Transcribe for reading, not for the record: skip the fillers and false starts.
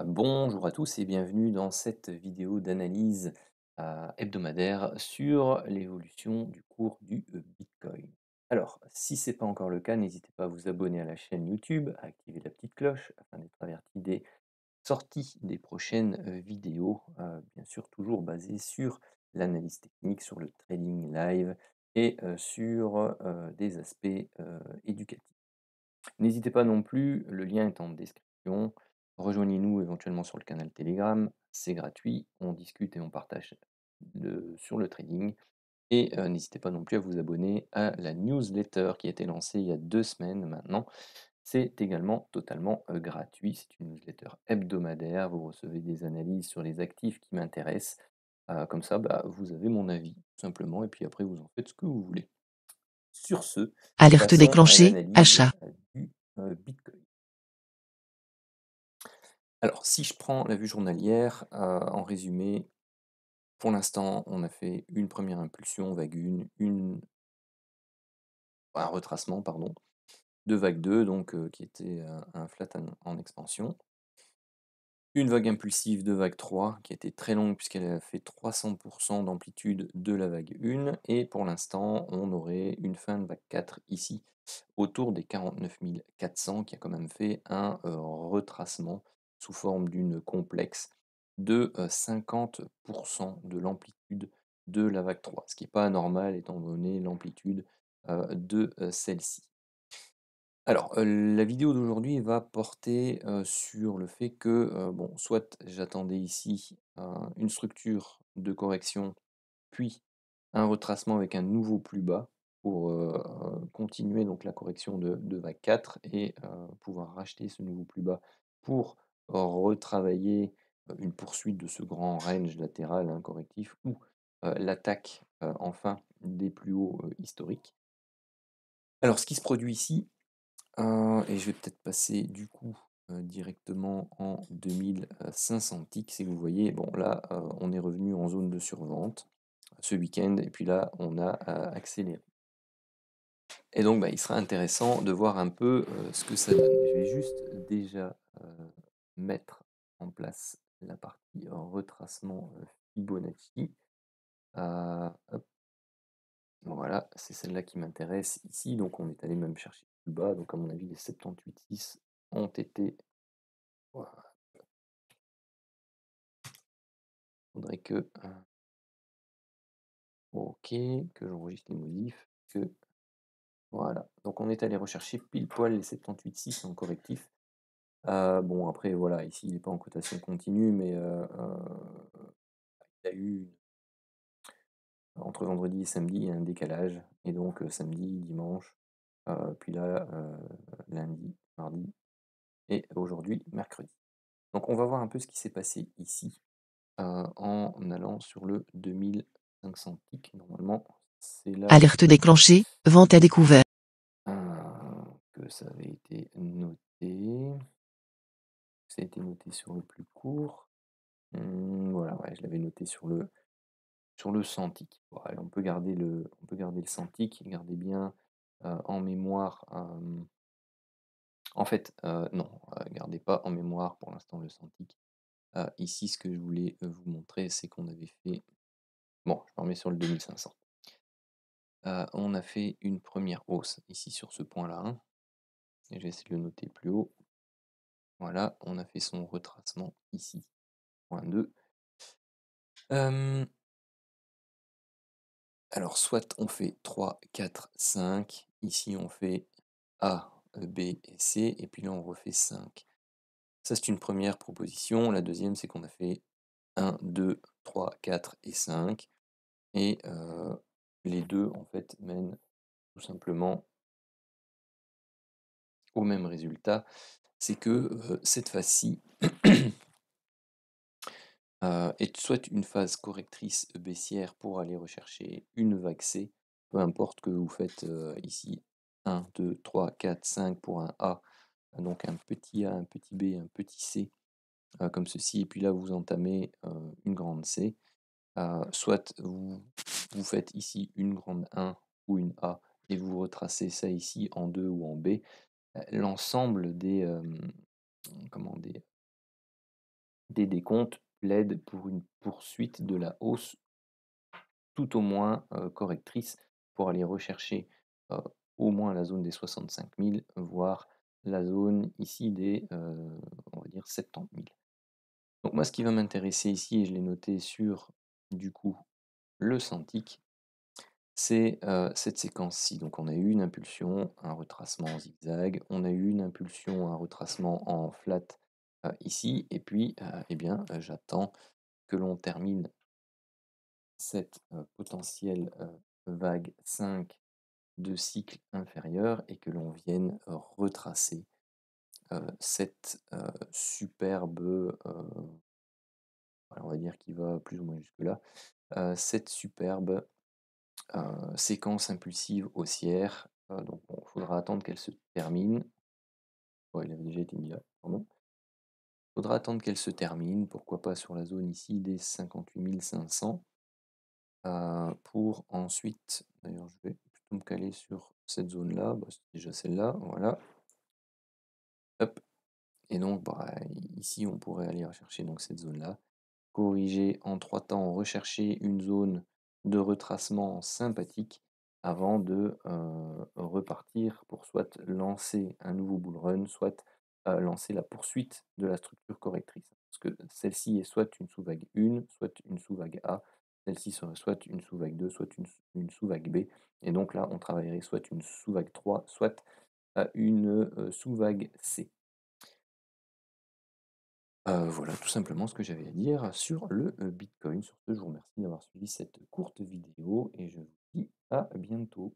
Bonjour à tous et bienvenue dans cette vidéo d'analyse hebdomadaire sur l'évolution du cours du Bitcoin. Alors, si ce n'est pas encore le cas, n'hésitez pas à vous abonner à la chaîne YouTube, à activer la petite cloche afin d'être averti des sorties des prochaines vidéos, bien sûr toujours basées sur l'analyse technique, sur le trading live et sur des aspects éducatifs. N'hésitez pas non plus, le lien est en description. Rejoignez-nous éventuellement sur le canal Telegram, c'est gratuit, on discute et on partage sur le trading. Et n'hésitez pas non plus à vous abonner à la newsletter qui a été lancée il y a 2 semaines maintenant. C'est également totalement gratuit, c'est une newsletter hebdomadaire, vous recevez des analyses sur les actifs qui m'intéressent. Comme ça, bah, vous avez mon avis, tout simplement, et puis après vous en faites ce que vous voulez. Sur ce, Alerte passons à déclenchée, l'analyse achat. du Bitcoin. Alors, si je prends la vue journalière, en résumé, pour l'instant, on a fait une première impulsion, vague 1, un retracement, pardon, de vague 2, donc qui était un flat en expansion. Une vague impulsive de vague 3, qui a été très longue puisqu'elle a fait 300% d'amplitude de la vague 1, et pour l'instant, on aurait une fin de vague 4 ici, autour des 49 400, qui a quand même fait un retracement sous forme d'une complexe de 50% de l'amplitude de la vague 3, ce qui n'est pas anormal étant donné l'amplitude de celle-ci. Alors, la vidéo d'aujourd'hui va porter sur le fait que, bon, soit j'attendais ici une structure de correction, puis un retracement avec un nouveau plus bas pour continuer donc la correction de vague 4 et pouvoir racheter ce nouveau plus bas pour retravailler une poursuite de ce grand range latéral correctif ou l'attaque enfin des plus hauts historiques. Alors, ce qui se produit ici, et je vais peut-être passer du coup directement en 2500 ticks, si vous voyez, bon là on est revenu en zone de survente ce week-end et puis là on a accéléré. Et donc bah, il sera intéressant de voir un peu ce que ça donne. Je vais juste déjà mettre en place la partie retracement Fibonacci. Hop, voilà, c'est celle-là qui m'intéresse ici. Donc on est allé même chercher plus bas. Donc à mon avis les 78,6 ont été. Voilà. Faudrait que. Ok, que j'enregistre les modifs. Que. Voilà. Donc on est allé rechercher pile poil les 78,6 en correctif. Bon après voilà, ici il n'est pas en cotation continue, mais il y a eu entre vendredi et samedi un décalage. Et donc samedi, dimanche, puis là lundi, mardi et aujourd'hui mercredi. Donc on va voir un peu ce qui s'est passé ici en allant sur le 2500 ticks. Normalement, c'est là Alerte déclenchée, vente à découvert. que ça avait été noté. Ça a été noté sur le plus court. Voilà, ouais, je l'avais noté sur le 100 ticks. Bon, allez, on peut garder le 100 ticks. Gardez bien en mémoire. En fait, non, gardez pas en mémoire pour l'instant le 100 ticks. Ici, ce que je voulais vous montrer, c'est qu'on avait fait. Bon, je me remets sur le 2500. On a fait une première hausse ici sur ce point-là. Et je vais essayer de le noter plus haut. Voilà, on a fait son retracement ici. Point 2. Alors, soit on fait 3, 4, 5. Ici, on fait A, B et C. Et puis là, on refait 5. Ça, c'est une première proposition. La deuxième, c'est qu'on a fait 1, 2, 3, 4 et 5. Et les deux, en fait, mènent tout simplement au même résultat. C'est que cette phase-ci est soit une phase correctrice baissière pour aller rechercher une vague C, peu importe que vous faites ici 1, 2, 3, 4, 5 pour un A, donc un petit A, un petit B, un petit C, comme ceci, et puis là vous entamez une grande C, soit vous faites ici une grande 1 ou une A, et vous retracez ça ici en 2 ou en B. L'ensemble des, comment, des décomptes plaident pour une poursuite de la hausse tout au moins correctrice pour aller rechercher euh, au moins la zone des 65 000, voire la zone ici des, on va dire, 70 000. Donc moi, ce qui va m'intéresser ici, et je l'ai noté sur, du coup, le Cintiq, c'est cette séquence-ci. Donc on a eu une impulsion, un retracement en zigzag, on a eu une impulsion, un retracement en flat ici, et puis eh bien, j'attends que l'on termine cette potentielle vague 5 de cycle inférieur et que l'on vienne retracer cette superbe, voilà, on va dire qui va plus ou moins jusque-là, cette superbe séquence impulsive haussière. Donc bon, il faudra attendre qu'elle se termine. Ouais, il avait déjà été mis là, pardon. Il faudra attendre qu'elle se termine, pourquoi pas sur la zone ici des 58 500. Pour ensuite, d'ailleurs je vais plutôt me caler sur cette zone-là, bah, c'est déjà celle-là, voilà. Hop. Et donc bah, ici on pourrait aller rechercher donc cette zone-là, corriger en 3 temps, rechercher une zone de retracement sympathique avant de repartir pour soit lancer un nouveau bull run, soit lancer la poursuite de la structure correctrice. Parce que celle-ci est soit une sous-vague 1, soit une sous-vague A, celle-ci serait soit une sous-vague 2, soit une sous-vague B. Et donc là, on travaillerait soit une sous-vague 3, soit une sous-vague C. Voilà tout simplement ce que j'avais à dire sur le Bitcoin. Sur ce, je vous remercie d'avoir suivi cette courte vidéo et je vous dis à bientôt.